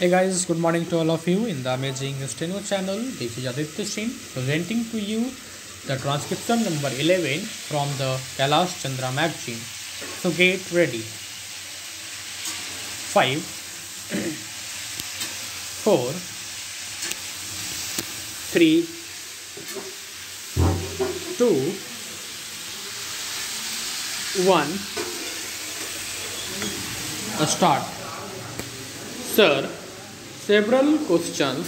Hey guys, good morning to all of you in the amazing Steno channel. This is Aditya Singh presenting to you the transcription number 11 from the Kailash Chandra magazine. So get ready. 5, 4, 3, 2, 1. Start. Sir, several questions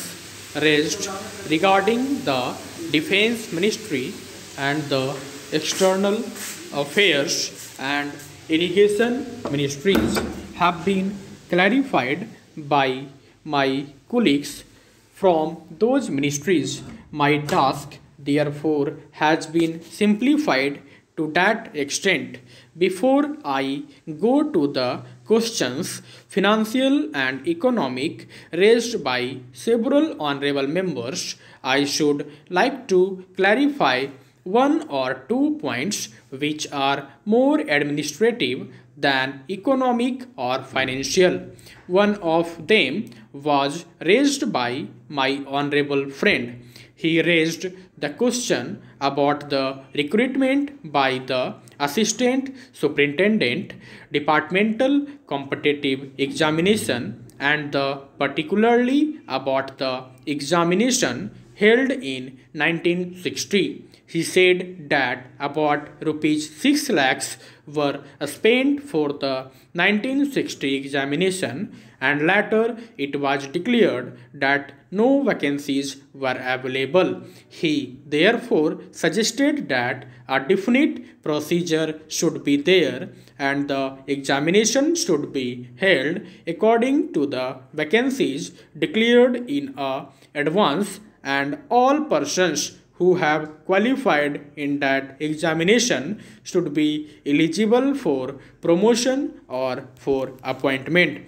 raised regarding the Defense Ministry and the External Affairs and Irrigation Ministries have been clarified by my colleagues from those ministries. My task, therefore, has been simplified to that extent. Before I go to the questions, financial and economic, raised by several honorable members, I should like to clarify one or two points which are more administrative than economic or financial. One of them was raised by my honorable friend. He raised the question about the recruitment by the Assistant Superintendent, Departmental Competitive Examination, and particularly about the examination held in 1960. He said that about rupees 6 lakhs were spent for the 1960 examination, and later it was declared that no vacancies were available. He therefore suggested that a definite procedure should be there and the examination should be held according to the vacancies declared in advance, and all persons who have qualified in that examination should be eligible for promotion or for appointment.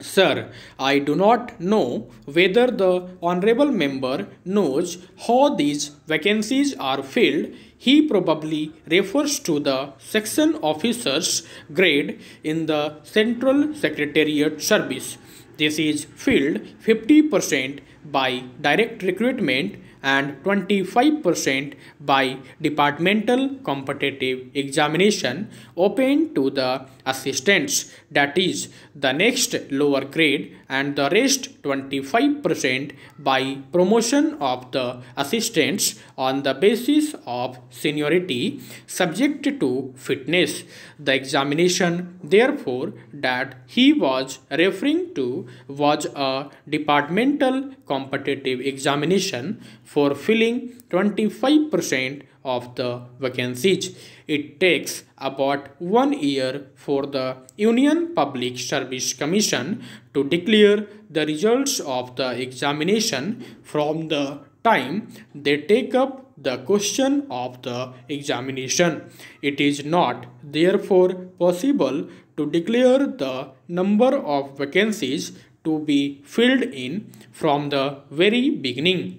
Sir, I do not know whether the honorable member knows how these vacancies are filled. He probably refers to the section officer's grade in the Central Secretariat Service. This is filled 50% by direct recruitment and 25% by departmental competitive examination open to the assistants, that is the next lower grade, and the rest 25% by promotion of the assistants on the basis of seniority subject to fitness. The examination, therefore, that he was referring to was a departmental competitive examination for filling 25% of the vacancies. It takes about 1 year for the Union Public Service Commission to declare the results of the examination from the time they take up the question of the examination. It is not, therefore, possible to declare the number of vacancies to be filled in from the very beginning.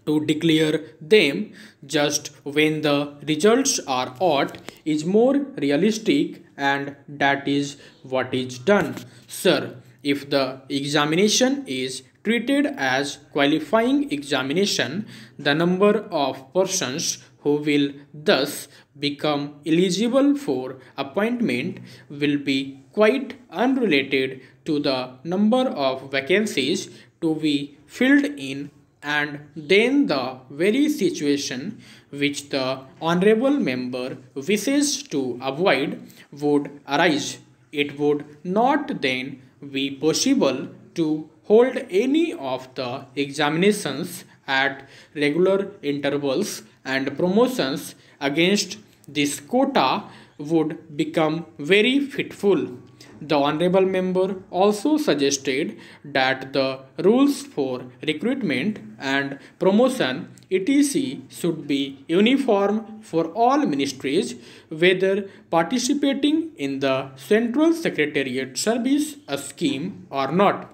To declare them just when the results are out is more realistic, and that is what is done. Sir, if the examination is treated as qualifying examination, the number of persons who will thus become eligible for appointment will be quite unrelated to the number of vacancies to be filled in, and then the very situation which the honorable member wishes to avoid would arise. It would not then be possible to hold any of the examinations at regular intervals, and promotions against this quota would become very fitful. The honorable member also suggested that the rules for recruitment and promotion etc. should be uniform for all ministries, whether participating in the Central Secretariat Service scheme or not.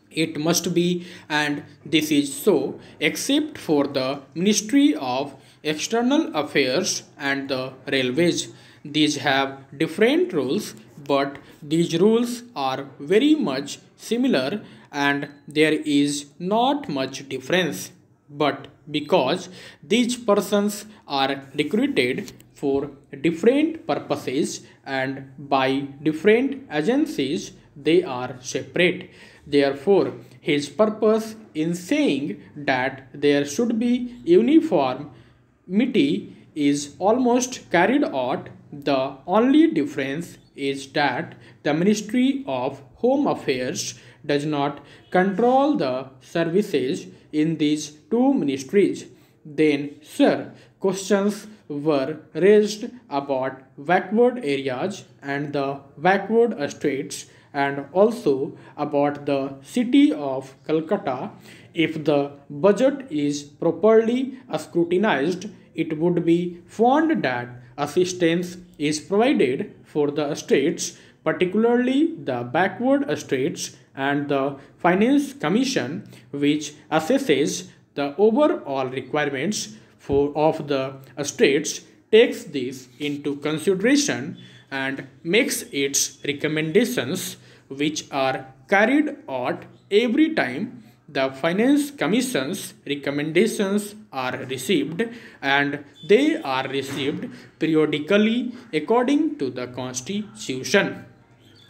It must be, and this is so, except for the Ministry of External Affairs and the Railways. These have different rules, but these rules are very much similar and there is not much difference. But because these persons are recruited for different purposes and by different agencies, they are separate. Therefore, his purpose in saying that there should be uniformity is almost carried out. The only difference is that the Ministry of Home Affairs does not control the services in these two ministries. Then, sir, questions were raised about backward areas and the backward states and also about the city of Calcutta. If the budget is properly scrutinized, it would be found that assistance is provided for the states, particularly the backward states, and the Finance Commission, which assesses the overall requirements of the states, takes this into consideration and makes its recommendations, which are carried out every time the Finance Commission's recommendations are received, and they are received periodically according to the Constitution.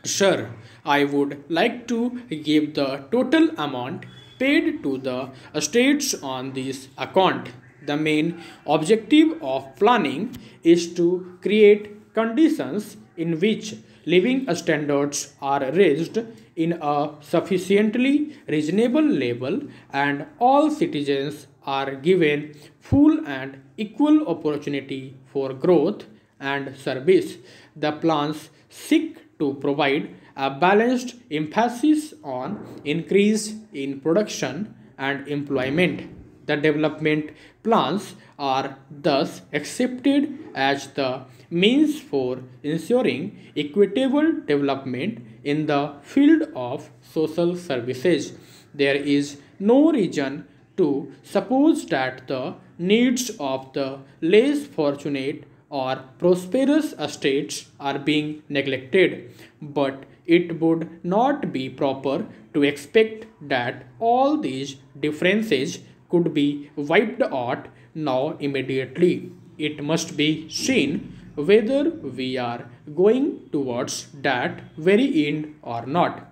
Sir, I would like to give the total amount paid to the states on this account. The main objective of planning is to create conditions in which living standards are raised in a sufficiently reasonable level and all citizens are given full and equal opportunity for growth and service. The plans seek to provide a balanced emphasis on increase in production and employment. The development plans are thus accepted as the means for ensuring equitable development in the field of social services. There is no reason to suppose that the needs of the less fortunate or prosperous states are being neglected, but it would not be proper to expect that all these differences could be wiped out now immediately. It must be seen whether we are going towards that very end or not.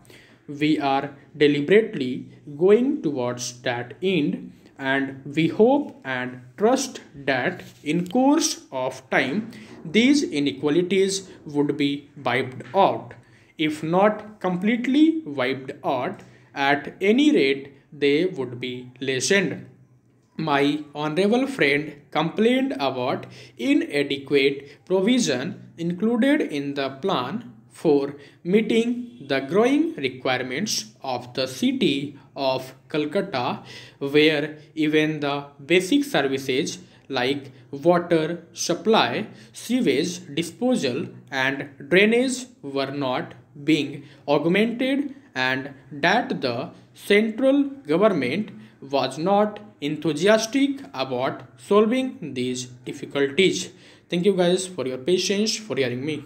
We are deliberately going towards that end, and we hope and trust that in course of time these inequalities would be wiped out. If not completely wiped out, at any rate they would be lessened. My honorable friend complained about inadequate provision included in the plan for meeting the growing requirements of the city of Calcutta, where even the basic services like water supply, sewage disposal, and drainage were not being augmented, and that the central government was not enthusiastic about solving these difficulties. Thank you guys for your patience for hearing me.